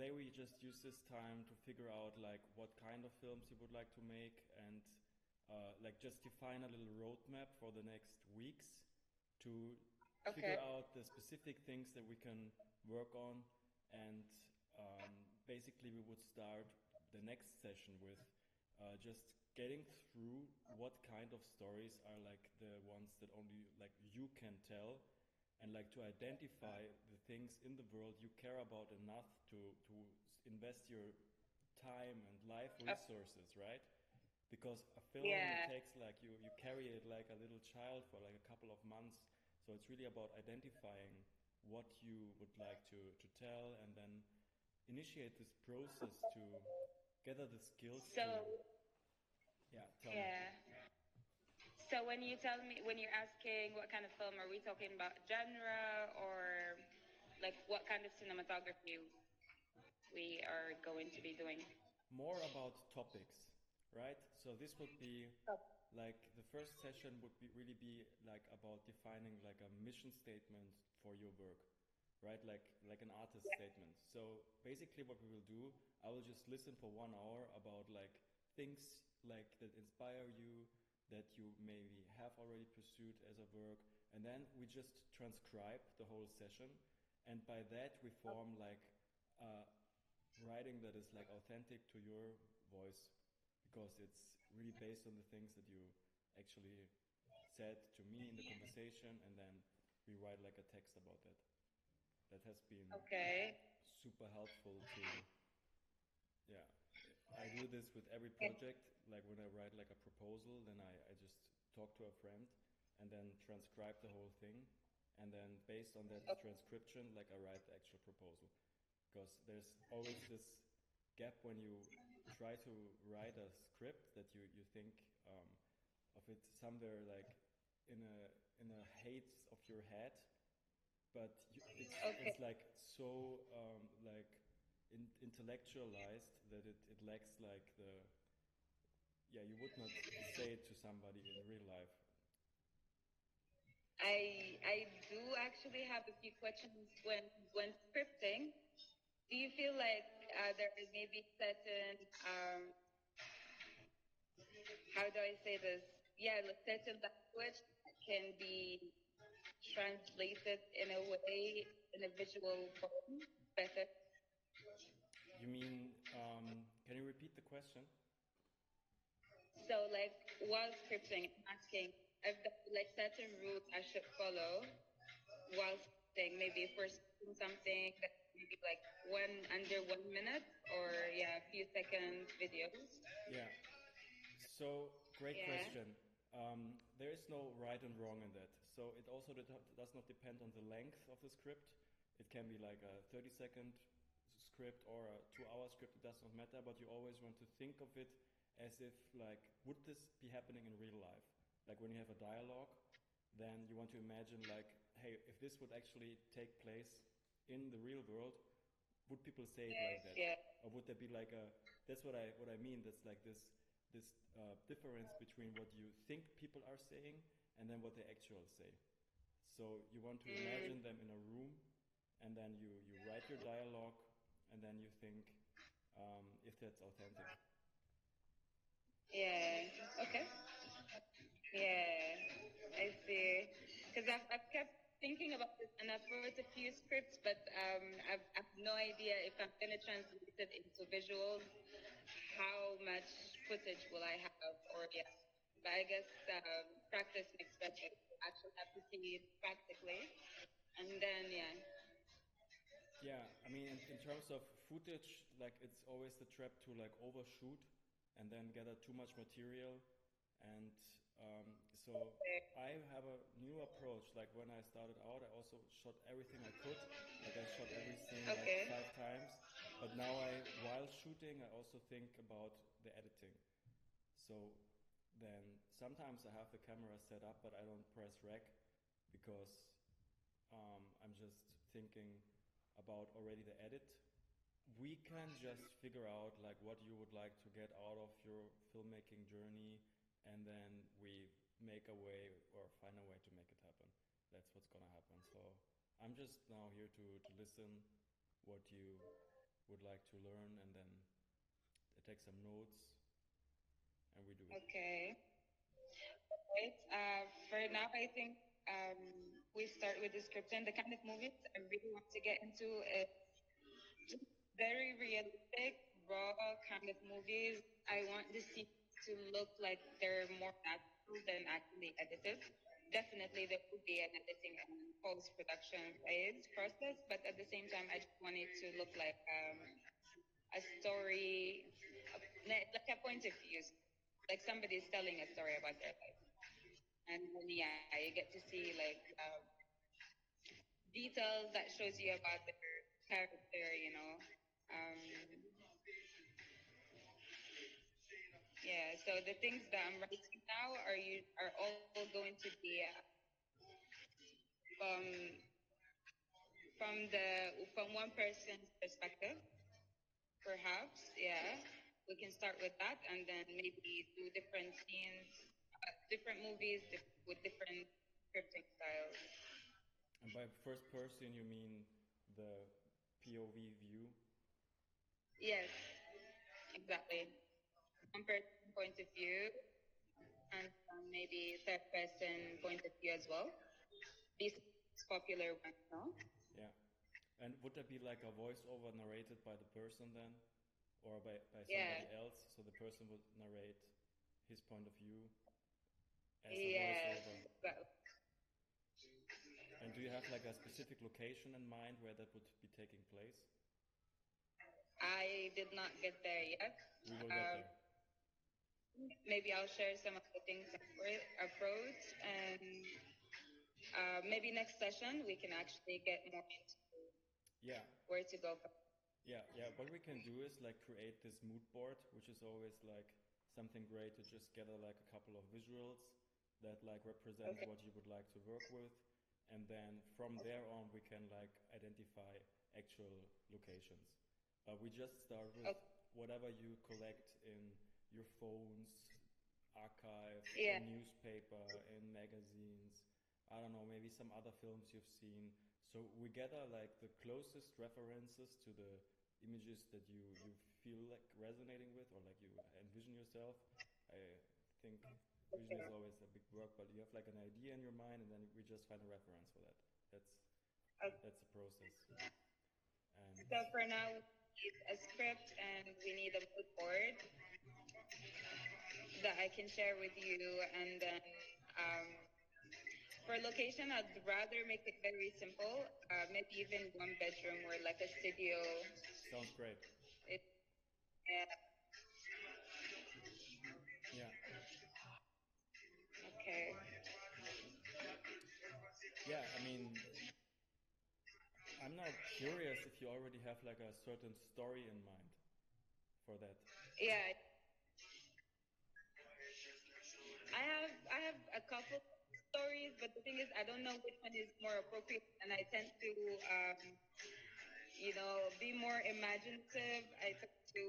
today we just use this time to figure out like what kind of films you would like to make, and like just define a little roadmap for the next weeks to figure Okay. out the specific things that we can work on. And basically we would start the next session with just getting through what kind of stories are like the ones that only like you can tell, and like to identify the things in the world you care about enough to invest your time and life Uh, resources, right? Because a film, it yeah. takes like you carry it like a little child for like a couple of months. So it's really about identifying what you would like to tell, and then initiate this process to gather the skills to, So yeah, tell me. yeah. So when you tell me, when you're asking what kind of film, are we talking about genre or like what kind of cinematography we are going to be doing? More about topics, right? So this would be like the first session would be really be like about defining like a mission statement for your work, right? Like an artist statement. So basically what we will do, I will just listen for 1 hour about like things like that inspire you, that you maybe have already pursued as a work, and then we just transcribe the whole session, and by that we form like a writing that is like authentic to your voice, because it's really based on the things that you actually said to me in the conversation, and then we write like a text about that. That has been Okay. super helpful to, yeah. I do this with every project. Like when I write like a proposal, then I just talk to a friend and then transcribe the whole thing, and then based on that transcription, like I write the actual proposal. Because there's always this gap when you try to write a script that you think of it somewhere like in a haze of your head, but it's Okay. like so like intellectualized that it lacks like the, yeah, you would not say it to somebody in real life. I do actually have a few questions when scripting. Do you feel like there is maybe certain how do I say this? Yeah, like certain language that can be translated in a way, in a visual form better. You mean, can you repeat the question? So like while scripting, I'm asking if there are like certain rules I should follow while scripting. Maybe if we're scripting something that maybe like one under 1 minute or yeah, a few seconds videos. Yeah. So, great Yeah. question. There is no right and wrong in that. So, it also does not depend on the length of the script. It can be like a 30-second script or a 2-hour script, it does not matter, but you always want to think of it as if, like, would this be happening in real life? Like, when you have a dialogue, then you want to imagine, like, hey, if this would actually take place in the real world, would people say it like Yes, that, yeah. or would there be like a, that's what I mean, that's like this difference between what you think people are saying and then what they actually say. So you want to imagine them in a room, and then you write your dialogue, and then you think if that's authentic. Yeah. Okay. Yeah, I see. Because I've kept thinking about this and I've wrote a few scripts, but I've no idea if I'm going to translate it into visuals, how much footage will I have, or yeah. But I guess practice makes better. You actually have to see it practically. And then, yeah. Yeah, I mean, in terms of footage, like it's always the trap to like overshoot and then gather too much material. And so I have a new approach. Like when I started out, I also shot everything I could. Like I shot every scene like Okay. 5 times. But now while shooting, I also think about the editing. So then sometimes I have the camera set up, but I don't press rec because I'm just thinking about already the edit. We can just figure out like what you would like to get out of your filmmaking journey, and then we make a way or find a way to make it happen. That's what's gonna happen. So I'm just now here to listen what you would like like to learn, and then I take some notes and we do it. Okay. Right. For now, I think we start with description. The kind of movies I really want to get into is just very realistic, raw kind of movies. I want the scenes to look like they're more natural than actually edited. Definitely, there will be an editing and post production phase process, but at the same time, I just want it to look like a story, like a point of view, like somebody's telling a story about their life. And then, yeah, you get to see like details that shows you about their character, you know. Um, yeah, so the things that I'm writing now are all going to be from from one person's perspective, perhaps. Yeah, we can start with that, and then maybe do different scenes, different movies with different scripting styles. And by first person, you mean the POV view? Yes, exactly. One person point of view, and maybe third person point of view as well. These popular ones, no? Yeah. And would that be like a voiceover narrated by the person then? Or by Yeah, somebody else? So the person would narrate his point of view as a yeah. voiceover. But And do you have like a specific location in mind where that would be taking place? I did not get there yet. We will get Um, there. maybe I'll share some of the things I approach, and maybe next session we can actually get more into Yeah, where to go from. yeah. What we can do is like create this mood board, which is always like something great to just gather like a couple of visuals that like represent Okay. what you would like to work with, and then from there on we can like identify actual locations. But we just start with Okay. whatever you collect in your phones, archive, Yeah. in newspaper, in magazines. I don't know, maybe some other films you've seen. So we gather like the closest references to the images that you feel like resonating with or like you envision yourself. I think vision is Okay. always a big work, but you have like an idea in your mind and then we just find a reference for that. That's Okay. that's the process. And So for now, we need a script and we need a mood board that I can share with you, and then um, for location, I'd rather make it very simple. Maybe even one bedroom or like a studio. sounds great. It, uh, Yeah. okay. Yeah, I mean, I'm now curious if you already have like a certain story in mind for that. Yeah, I have a couple stories, but the thing is, I don't know which one is more appropriate, and I tend to be more imaginative. I tend to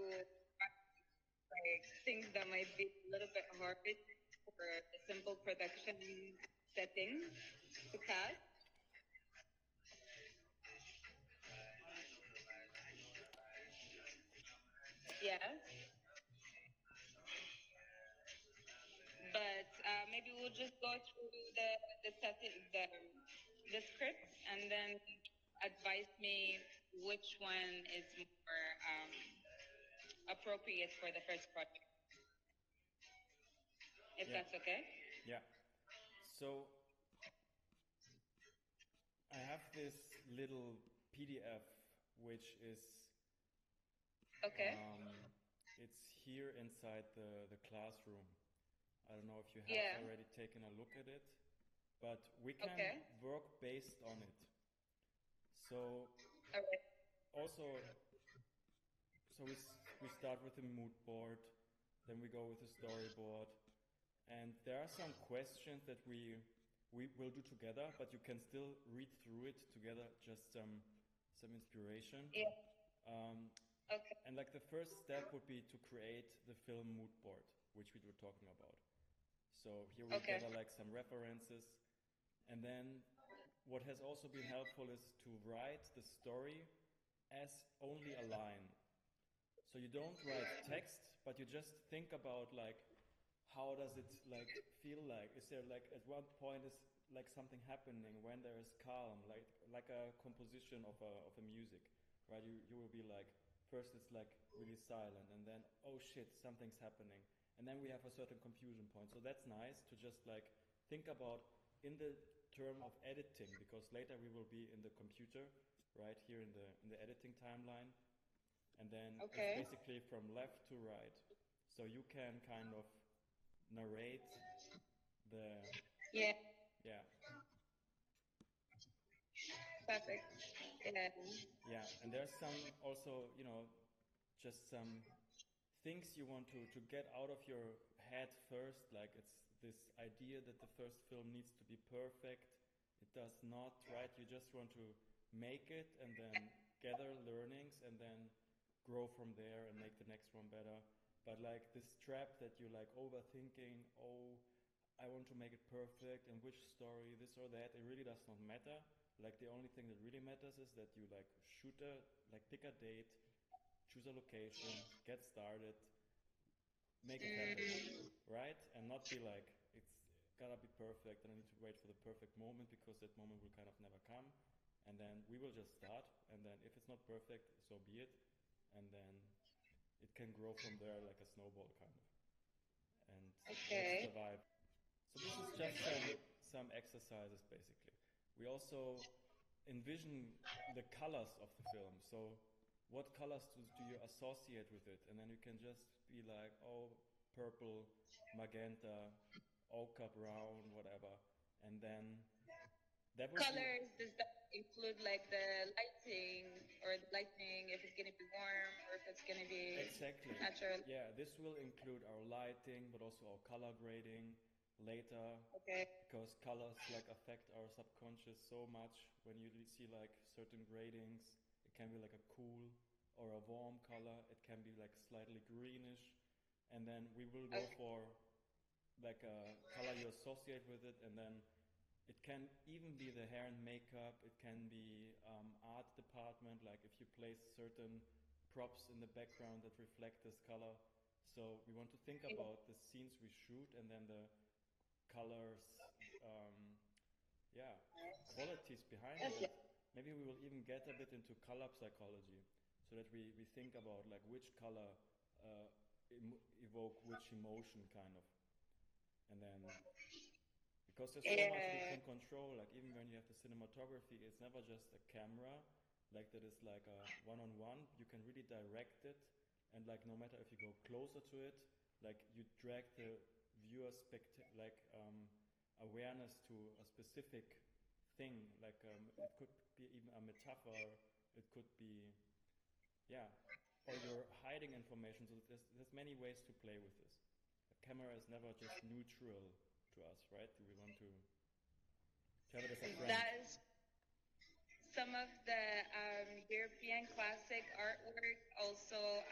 like things that might be a little bit hard for a simple production setting to cast. Yeah, but maybe we'll just go through the setting, the scripts, and then advise me which one is more appropriate for the first project, if Yeah, that's okay. yeah. So I have this little PDF which is Okay. um, it's here inside the classroom. I don't know if you have Yeah. already taken a look at it, but we can Okay. work based on it. So All right. also, so we start with a mood board, then we go with a storyboard, and there are some questions that we will do together, but you can still read through it together, just some inspiration. Yeah. Um, Okay. and like the first step would be to create the film mood board, which we were talking about. So here we Okay. gather like some references, and then what has also been helpful is to write the story as only a line. So you don't write text, but you just think about like how does it like feel like? Is there like at one point is like something happening when there is calm, like a composition of a music, right? You will be like first it's like really silent, and then oh shit, something's happening, and then we have a certain confusion point. So that's nice to just like think about in the term of editing, because later we will be in the computer, right here in the editing timeline, and then it's Okay. basically from left to right. So you can kind of narrate the Yeah. yeah Perfect. Yeah. yeah, and there's some also just some things you want to get out of your head first. Like it's this idea that the first film needs to be perfect. It does not, right? You just want to make it and then gather learnings and then grow from there and make the next one better. But like this trap that you like overthinking, oh, I want to make it perfect and which story, this or that, it really does not matter. Like the only thing that really matters is that you like shoot a, like pick a date, choose a location, get started, make it happen, right? And not be like, it's gotta be perfect and I need to wait for the perfect moment because that moment will kind of never come. And then we will just start. And then if it's not perfect, so be it. And then it can grow from there like a snowball kind of. And that's the Okay. vibe. So this is just some exercises basically. We also envision the colors of the film. So what colors do you associate with it? And then you can just be like, oh, purple, magenta, ochre brown, whatever. And then that would be Colors, does that include like the lighting or the lighting, if it's gonna be warm or if it's gonna be exactly. natural? Yeah, this will include our lighting, but also our color grading later, Okay. because colors like affect our subconscious so much. When you see like certain gradings, it can be like a cool or a warm color. It can be like slightly greenish, and then we will go Okay. for like a color you associate with it, and then it can even be the hair and makeup. It can be art department, like if you place certain props in the background that reflect this color. So we want to think about the scenes we shoot and then the colors, um, yeah, qualities behind it. And Okay. maybe we will even get a bit into color psychology so that we think about like which color evoke which emotion kind of. And then because there's so much we Yeah. can control, like even when you have the cinematography, it's never just a camera like that is like a one-on-one. You can really direct it, and like no matter if you go closer to it, like you drag the viewer's awareness to a specific thing. Like it could be even a metaphor. It could be yeah, or you're hiding information. So there's many ways to play with this. A camera is never just neutral to us, right? We want to have it as a friend. That is some of the European classic artwork also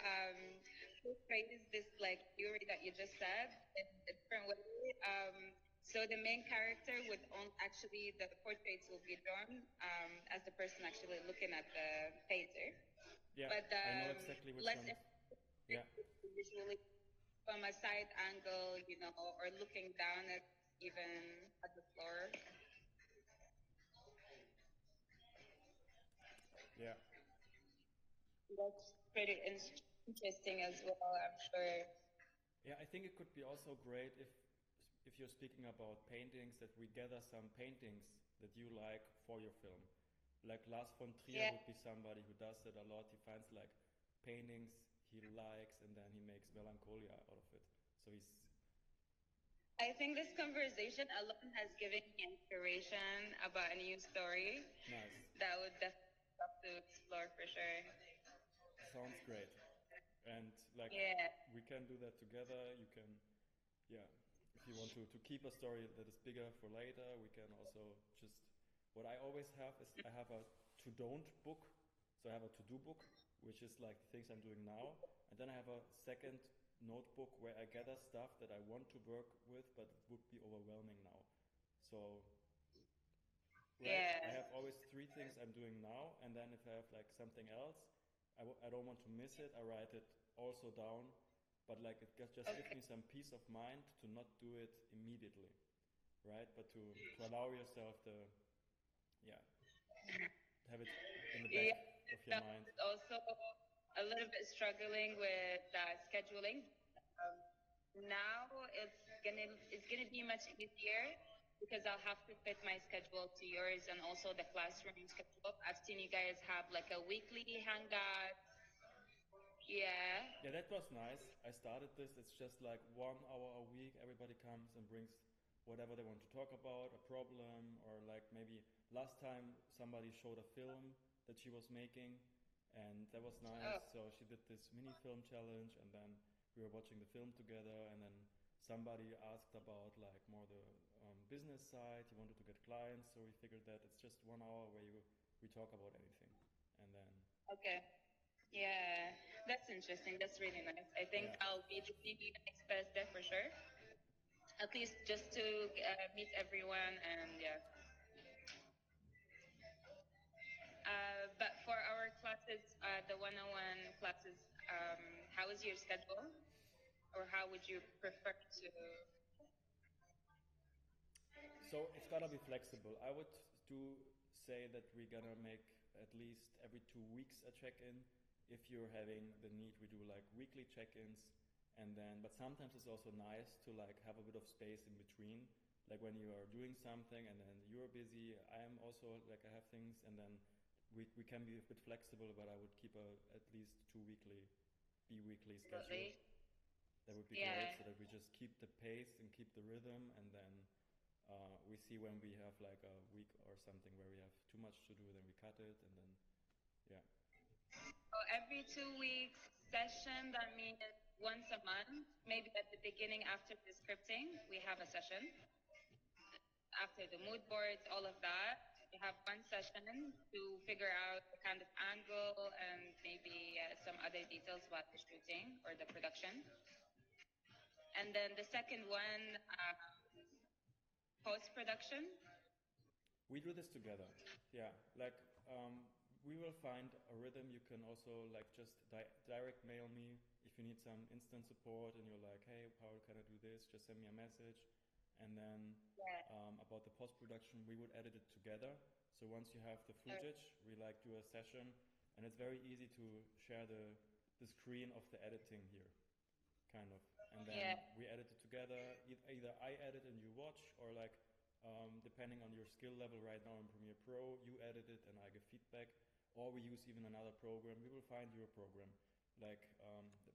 portrays this like theory that you just said in a different way. So the main character would actually the portraits will be drawn as the person actually looking at the painter, Yeah, but the I know exactly which less ones. Yeah, usually from a side angle, or looking down at even at the floor. yeah, That's pretty interesting as well, I'm sure. yeah. I think it could be also great if you're speaking about paintings that we gather some paintings that you like for your film. Like Lars von Trier Yeah, would be somebody who does that a lot. He finds like paintings he likes and then he makes melancholia out of it. So he's I think this conversation alone has given me inspiration about a new story nice. that I would definitely love to explore for sure. Sounds great. And like Yeah, we can do that together. You can, yeah, if you want to keep a story that is bigger for later, we can also just, what I always have is I have a to don't book. So I have a to do book, which is like the things I'm doing now. And then I have a second notebook where I gather stuff that I want to work with, but it would be overwhelming now. So, right, I yeah, have always three things I'm doing now. And then if I have like something else, I don't want to miss it. I write it also down, but like it just gives me some peace of mind to not do it immediately, right? But to allow yourself the, yeah, have it in the back Yeah, of your that mind. was also a little bit struggling with scheduling. Um, Now it's gonna be much easier because I'll have to fit my schedule to yours and also the classroom schedule. I've seen you guys have like a weekly hangout. Yeah. Yeah, that was nice. I started this. It's just like 1 hour a week. Everybody comes and brings whatever they want to talk about, a problem, or like maybe last time somebody showed a film that she was making, and that was nice. Oh, So she did this mini film challenge, and then we were watching the film together, and then somebody asked about like more the business side. He wanted to get clients, so we figured that it's just 1 hour where we talk about anything, and then okay. Yeah, that's interesting. That's really nice. I think yeah. I'll be joining you next Thursday for sure. At least just to meet everyone and yeah. But for our classes, the one-on-one classes, how is your schedule, or how would you prefer to? So it's gotta be flexible. I would do say that we're gonna make at least every 2 weeks a check-in. If you're having the need, we do like weekly check-ins, and then. But sometimes it's also nice to like have a bit of space in between, like when you are doing something and then you're busy. I am also like I have things, and then we can be a bit flexible. But I would keep a at least bi-weekly schedule. Absolutely. That would be great, Yeah. so that we just keep the pace and keep the rhythm, and then we see when we have like a week or something where we have too much to do, then we cut it, and then yeah. So every 2 weeks session, that means once a month, maybe at the beginning after the scripting, we have a session. After the mood boards, all of that, we have one session to figure out the kind of angle and maybe some other details about the shooting or the production. And then the second one, post production. We do this together. Yeah, like we will find a rhythm. You can also like just direct mail me if you need some instant support, and you're like, hey, how can I do this? Just send me a message, and then Yeah. about the post production, we would edit it together. So once you have the footage, we like do a session, and it's very easy to share the screen of the editing here, kind of, and then Yeah. we edit it together. Either I edit and you watch, or like depending on your skill level right now in Premiere Pro, you edit it and I give feedback, or we use even another program. We will find your program, like,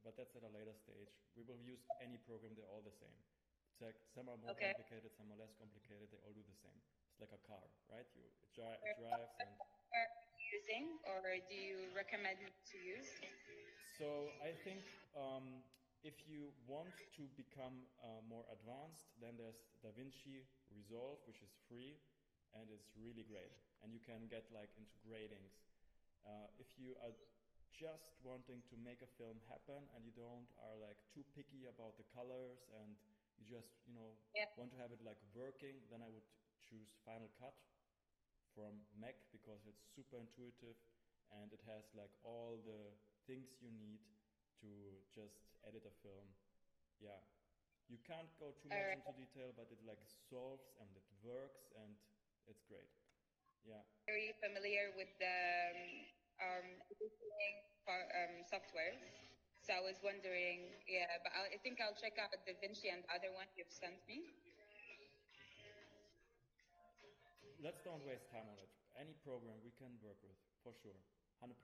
but that's at a later stage. We will use any program; they're all the same. It's like some are more Okay. complicated, some are less complicated. They all do the same. It's like a car, right? It What drives, and are you using, or do you recommend me to use? so I think if you want to become more advanced, then there's DaVinci Resolve, which is free and it's really great. And you can get like into gradings. If you are just wanting to make a film happen and you don't are like too picky about the colors, and you just Yeah. want to have it like working, then I would choose Final Cut from Mac because it's super intuitive and it has like all the things you need to just edit a film. Yeah. You can't go too All much right. into detail, but it like solves and it works and it's great. Yeah. Very familiar with the editing softwares. So I was wondering, yeah, but I think I'll check out DaVinci and the other one you've sent me. Let's don't waste time on it. Any program we can work with, for sure. 100%.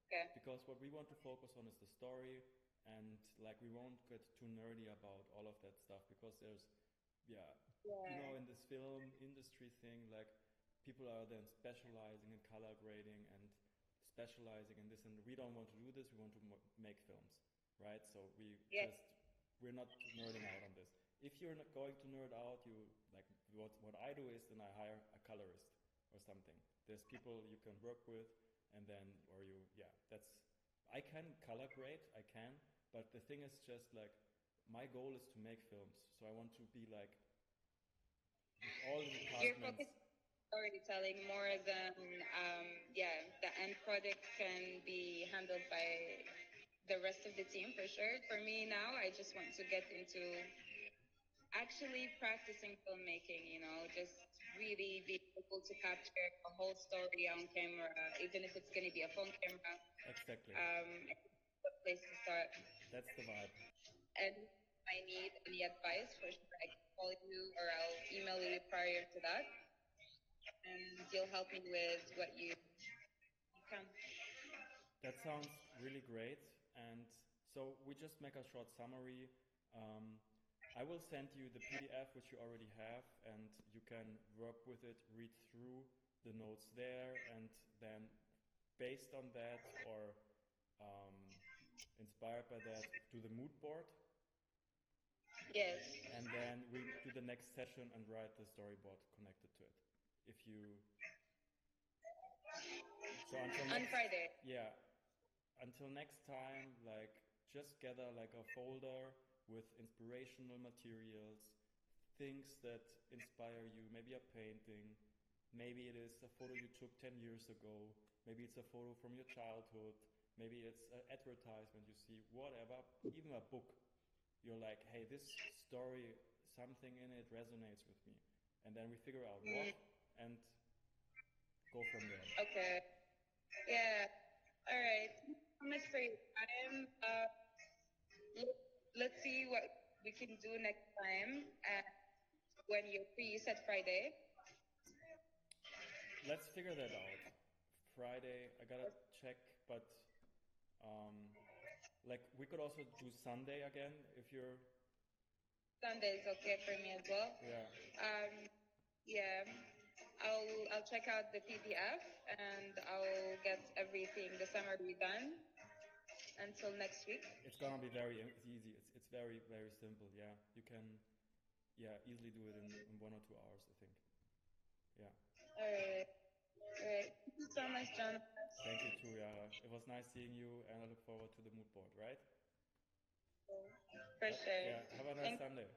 Okay. Because what we want to focus on is the story, and like we won't get too nerdy about all of that stuff because there's, yeah, Yeah. in this film industry thing, like people are then specializing in color grading and specializing in this, and we don't want to do this. We want to make films, right? So Yeah. we're not nerding out on this. If you're not going to nerd out, you like what I do is then I hire a colorist or something. There's people you can work with, and then or you yeah that's I can color grade, I can, but the thing is just like my goal is to make films, so I want to be like with all the You're departments. focused. storytelling more than yeah, the end product can be handled by the rest of the team for sure. For me now, I just want to get into actually practicing filmmaking, you know, just really being able to capture a whole story on camera, even if it's going to be a phone camera. Exactly. It's a place to start. That's the vibe. And if I need any advice, for sure I can call you or I'll email you prior to that, and you'll help me with what you can. That sounds really great. And so we just make a short summary. Um, I will send you the PDF which you already have, and you can work with it, read through the notes there, and then based on that or um, inspired by that, do the mood board. Yes. And then we do the next session and write the storyboard connected to it. If you so until on Friday. Yeah, until next time, like just gather like a folder with inspirational materials, things that inspire you, maybe a painting, maybe it is a photo you took 10 years ago, maybe it's a photo from your childhood, maybe it's an advertisement you see, whatever, even a book. You're like, hey, this story, something in it resonates with me. And then we figure out what and go from there. Okay. Yeah. All right. Thank you so much for your time. Let's see what we can do next time. When you're free, you said Friday. Let's figure that out. Friday, I gotta check, but like we could also do Sunday again if you're. Sunday is okay for me as well. Yeah. Yeah. I'll check out the PDF and I'll get everything, the summary done until next week. It's gonna be very easy. It's very very simple. Yeah, you can easily do it in 1 or 2 hours. I think. Yeah. All right. All right. Thank you so much, John. Thank you too, Yara. It was nice seeing you, and I look forward to the mood board. Right? For sure. Yeah. Have a nice Sunday.